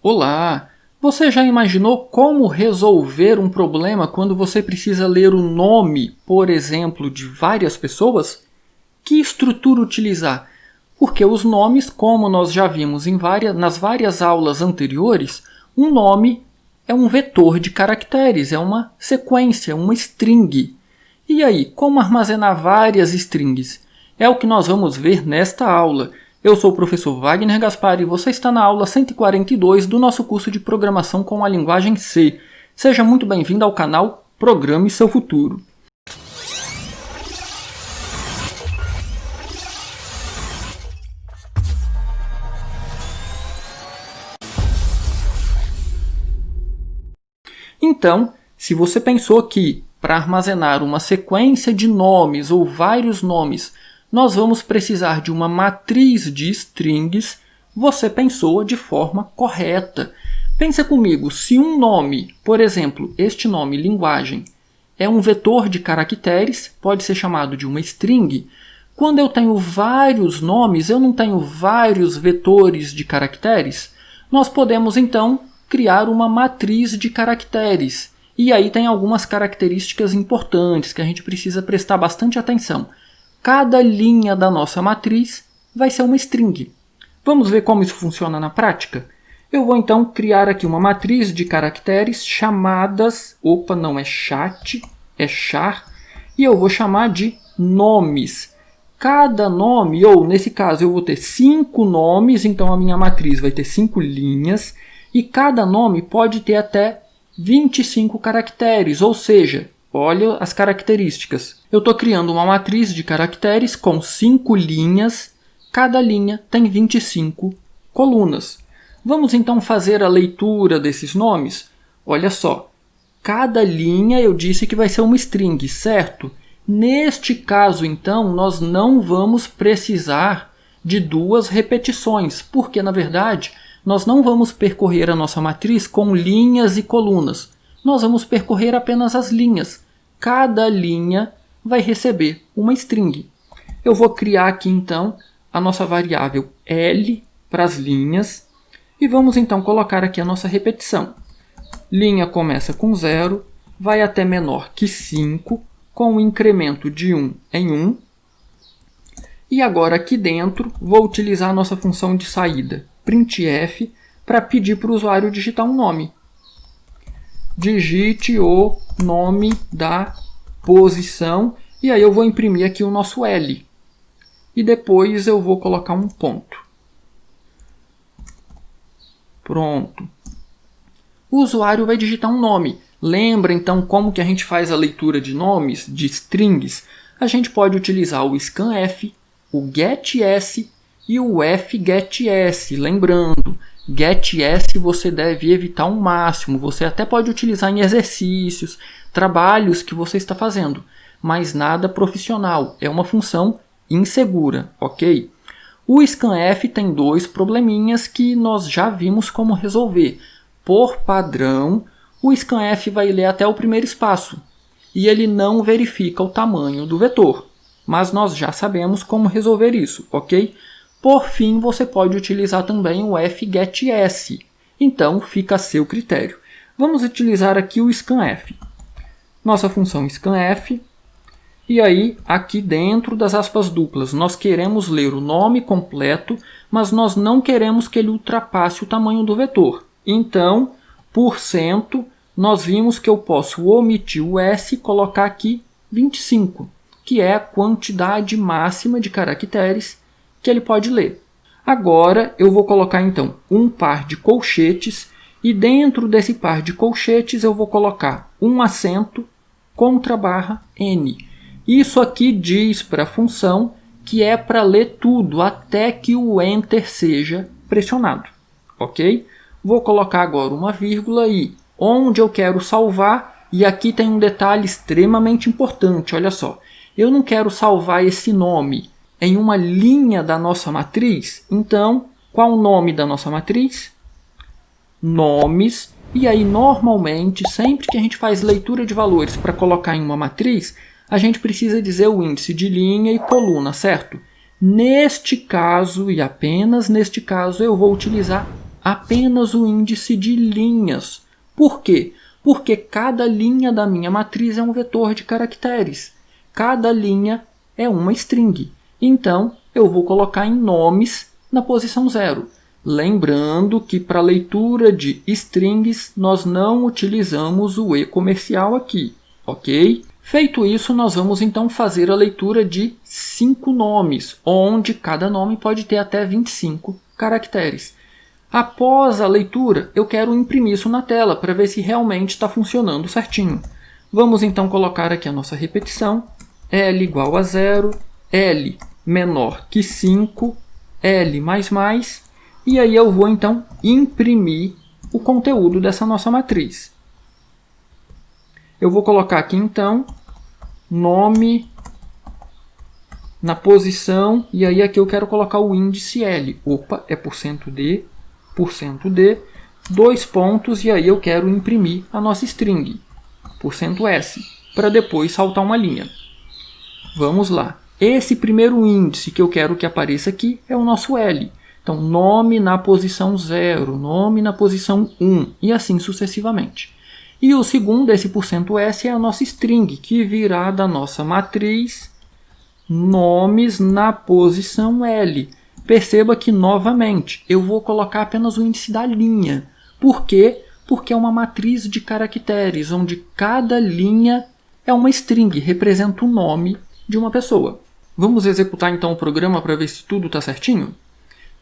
Olá! Você já imaginou como resolver um problema quando você precisa ler o nome, por exemplo, de várias pessoas? Que estrutura utilizar? Porque os nomes, como nós já vimos nas várias aulas anteriores, um nome é um vetor de caracteres, é uma sequência, uma string. E aí, como armazenar várias strings? É o que nós vamos ver nesta aula. Eu sou o professor Wagner Gaspar e você está na aula 142 do nosso curso de Programação com a Linguagem C. Seja muito bem-vindo ao canal Programe Seu Futuro. Então, se você pensou que para armazenar uma sequência de nomes ou vários nomes, nós vamos precisar de uma matriz de strings, você pensou de forma correta. Pensa comigo, se um nome, por exemplo, este nome linguagem, é um vetor de caracteres, pode ser chamado de uma string, quando eu tenho vários nomes, eu não tenho vários vetores de caracteres, nós podemos então criar uma matriz de caracteres. E aí tem algumas características importantes que a gente precisa prestar bastante atenção. Cada linha da nossa matriz vai ser uma string. Vamos ver como isso funciona na prática? Eu vou então criar aqui uma matriz de caracteres chamadas, não é chat, é char, e eu vou chamar de nomes. Cada nome, ou nesse caso eu vou ter 5 nomes, então a minha matriz vai ter 5 linhas, e cada nome pode ter até 25 caracteres, ou seja, olha as características. Eu estou criando uma matriz de caracteres com 5 linhas, cada linha tem 25 colunas. Vamos então fazer a leitura desses nomes? Olha só, cada linha eu disse que vai ser uma string, certo? Neste caso, então, nós não vamos precisar de 2 repetições, porque, na verdade, nós não vamos percorrer a nossa matriz com linhas e colunas. Nós vamos percorrer apenas as linhas. Cada linha vai receber uma string. Eu vou criar aqui, então, a nossa variável L para as linhas. E vamos, então, colocar aqui a nossa repetição. Linha começa com 0, vai até menor que 5, com um incremento de 1 em 1. E agora, aqui dentro, vou utilizar a nossa função de saída, printf, para pedir para o usuário digitar um nome. Digite o nome da posição e aí eu vou imprimir aqui o nosso L. E depois eu vou colocar um ponto. Pronto. O usuário vai digitar um nome. Lembra então como que a gente faz a leitura de nomes, de strings? A gente pode utilizar o scanf, o getS e o fgetS. Lembrando, getS você deve evitar ao máximo. Você até pode utilizar em exercícios, trabalhos que você está fazendo, mas nada profissional. É uma função insegura, ok? O scanf tem 2 probleminhas que nós já vimos como resolver. Por padrão, o scanf vai ler até o primeiro espaço e ele não verifica o tamanho do vetor. Mas nós já sabemos como resolver isso, ok? Por fim, você pode utilizar também o fgetS. Então, fica a seu critério. Vamos utilizar aqui o scanf. Nossa função scanf. E aí, aqui dentro das aspas duplas, nós queremos ler o nome completo, mas nós não queremos que ele ultrapasse o tamanho do vetor. Então, por cento, nós vimos que eu posso omitir o S e colocar aqui 25, que é a quantidade máxima de caracteres que ele pode ler. Agora, eu vou colocar então um par de colchetes e dentro desse par de colchetes eu vou colocar um acento contra barra N. Isso aqui diz para a função que é para ler tudo até que o Enter seja pressionado, ok? Vou colocar agora uma vírgula e onde eu quero salvar, e aqui tem um detalhe extremamente importante, olha só. Eu não quero salvar esse nome em uma linha da nossa matriz, então qual o nome da nossa matriz? Nomes. E aí normalmente, sempre que a gente faz leitura de valores para colocar em uma matriz, a gente precisa dizer o índice de linha e coluna, certo? Neste caso, e apenas neste caso, eu vou utilizar apenas o índice de linhas. Por quê? Porque cada linha da minha matriz é um vetor de caracteres. Cada linha é uma string. Então, eu vou colocar em nomes na posição 0. Lembrando que para leitura de strings, nós não utilizamos o e comercial aqui, ok? Feito isso, nós vamos então fazer a leitura de 5 nomes, onde cada nome pode ter até 25 caracteres. Após a leitura, eu quero imprimir isso na tela para ver se realmente está funcionando certinho. Vamos então colocar aqui a nossa repetição. L igual a 0, L menor que 5, L mais mais. E aí eu vou então imprimir o conteúdo dessa nossa matriz. Eu vou colocar aqui então nome na posição, e aí aqui eu quero colocar o índice L. Opa, é %D, 2 pontos, e aí eu quero imprimir a nossa string, %S, para depois saltar uma linha. Vamos lá. Esse primeiro índice que eu quero que apareça aqui é o nosso L. Então, nome na posição 0, nome na posição 1, e assim sucessivamente. E o segundo, esse %S, é a nossa string, que virá da nossa matriz nomes na posição L. Perceba que, novamente, eu vou colocar apenas o índice da linha. Por quê? Porque é uma matriz de caracteres, onde cada linha é uma string, representa o nome de uma pessoa. Vamos executar então o programa para ver se tudo está certinho?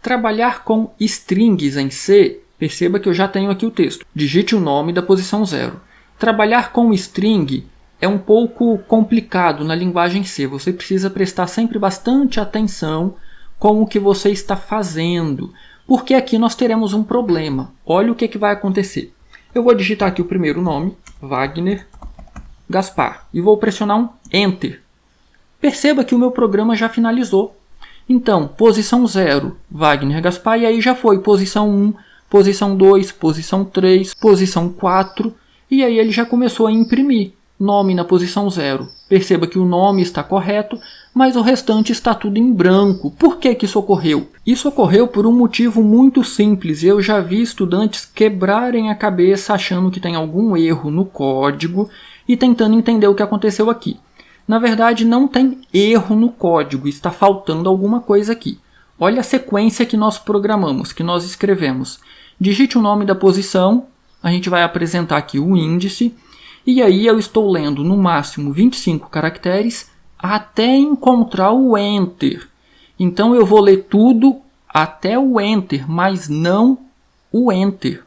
Trabalhar com strings em C, perceba que eu já tenho aqui o texto. Digite o nome da posição 0. Trabalhar com string é um pouco complicado na linguagem C. Você precisa prestar sempre bastante atenção com o que você está fazendo, porque aqui nós teremos um problema. Olha o que vai acontecer. Eu vou digitar aqui o primeiro nome, Wagner Gaspar, e vou pressionar um Enter. Perceba que o meu programa já finalizou. Então, posição 0, Wagner Gaspar, e aí já foi posição 1, posição 2, posição 3, posição 4, e aí ele já começou a imprimir. Nome na posição 0. Perceba que o nome está correto, mas o restante está tudo em branco. Por que isso ocorreu? Isso ocorreu por um motivo muito simples. Eu já vi estudantes quebrarem a cabeça achando que tem algum erro no código e tentando entender o que aconteceu aqui. Na verdade, não tem erro no código, está faltando alguma coisa aqui. Olha a sequência que nós programamos, que nós escrevemos. Digite o nome da posição, a gente vai apresentar aqui o índice, e aí eu estou lendo no máximo 25 caracteres até encontrar o Enter. Então eu vou ler tudo até o Enter, mas não o Enter.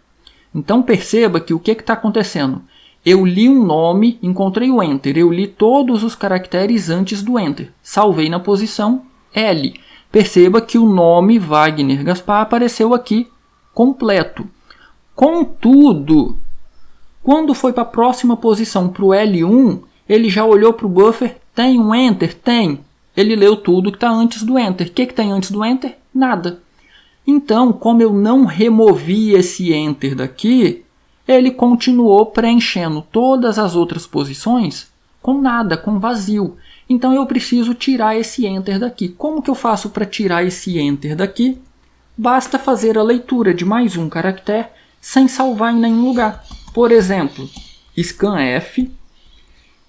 Então perceba que o que está acontecendo? Eu li um nome, encontrei o Enter, eu li todos os caracteres antes do Enter. Salvei na posição L. Perceba que o nome Wagner Gaspar apareceu aqui completo. Contudo, quando foi para a próxima posição, para o L1, ele já olhou para o buffer, tem um Enter? Tem. Ele leu tudo que está antes do Enter. O que tem antes do Enter? Nada. Então, como eu não removi esse Enter daqui, ele continuou preenchendo todas as outras posições com nada, com vazio. Então eu preciso tirar esse Enter daqui. Como que eu faço para tirar esse Enter daqui? Basta fazer a leitura de mais um caractere sem salvar em nenhum lugar. Por exemplo, scanf,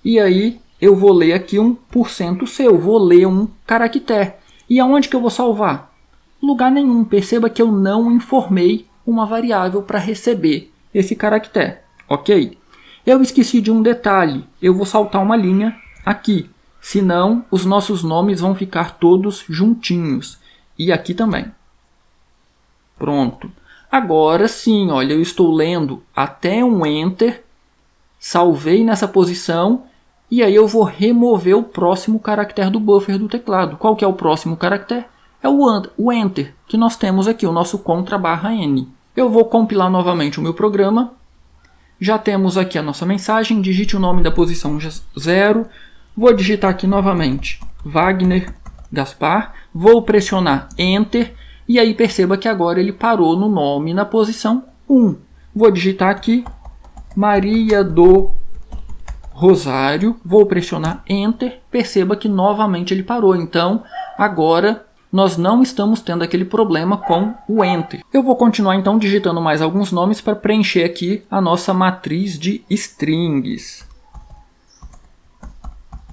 e aí eu vou ler aqui um %C, eu vou ler um caractere. E aonde que eu vou salvar? Lugar nenhum. Perceba que eu não informei uma variável para receber esse caractere, ok? Eu esqueci de um detalhe, eu vou saltar uma linha aqui, senão os nossos nomes vão ficar todos juntinhos, e aqui também. Pronto. Agora sim, olha, eu estou lendo até um Enter, salvei nessa posição, e aí eu vou remover o próximo caractere do buffer do teclado. Qual que é o próximo caractere? É o Enter, que nós temos aqui, o nosso /N. Eu vou compilar novamente o meu programa. Já temos aqui a nossa mensagem. Digite o nome da posição 0. Vou digitar aqui novamente Wagner Gaspar. Vou pressionar Enter. E aí perceba que agora ele parou no nome na posição 1. Vou digitar aqui Maria do Rosário. Vou pressionar Enter. Perceba que novamente ele parou. Então agora nós não estamos tendo aquele problema com o Enter. Eu vou continuar então digitando mais alguns nomes para preencher aqui a nossa matriz de strings.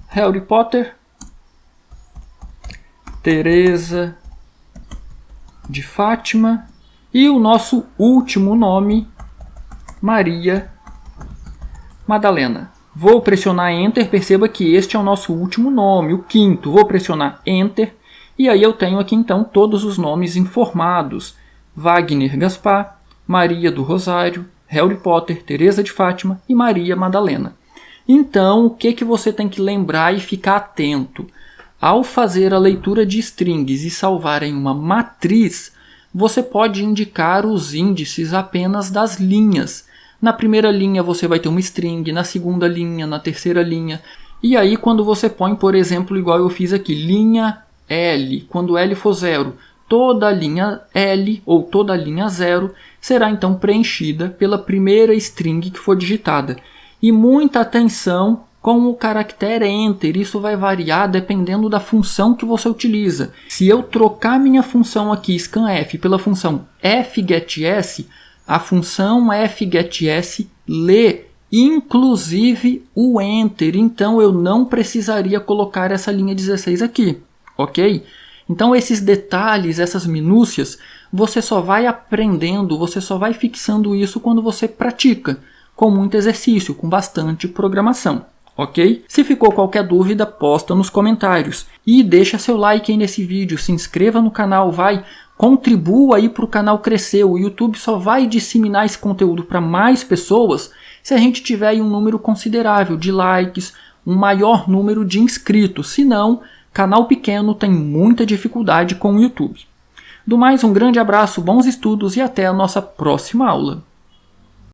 Harry Potter, Teresa de Fátima e o nosso último nome, Maria Madalena. Vou pressionar Enter, perceba que este é o nosso último nome, o quinto. Vou pressionar Enter e aí eu tenho aqui então todos os nomes informados. Wagner Gaspar, Maria do Rosário, Harry Potter, Teresa de Fátima e Maria Madalena. Então, o que você tem que lembrar e ficar atento? Ao fazer a leitura de strings e salvar em uma matriz, você pode indicar os índices apenas das linhas. Na primeira linha você vai ter uma string, na segunda linha, na terceira linha. E aí quando você põe, por exemplo, igual eu fiz aqui, linha L, quando L for 0, toda a linha L ou toda a linha 0 será então preenchida pela primeira string que for digitada. E muita atenção com o caractere Enter, isso vai variar dependendo da função que você utiliza. Se eu trocar minha função aqui, scanf, pela função fgetS, a função fgetS lê inclusive o Enter, então eu não precisaria colocar essa linha 16 aqui, ok? Então esses detalhes, essas minúcias, você só vai aprendendo, você só vai fixando isso quando você pratica, com muito exercício, com bastante programação, ok? Se ficou qualquer dúvida, posta nos comentários. E deixa seu like aí nesse vídeo, se inscreva no canal, contribua aí para o canal crescer. O YouTube só vai disseminar esse conteúdo para mais pessoas se a gente tiver aí um número considerável de likes, um maior número de inscritos. Senão, canal pequeno tem muita dificuldade com o YouTube. Do mais, um grande abraço, bons estudos e até a nossa próxima aula.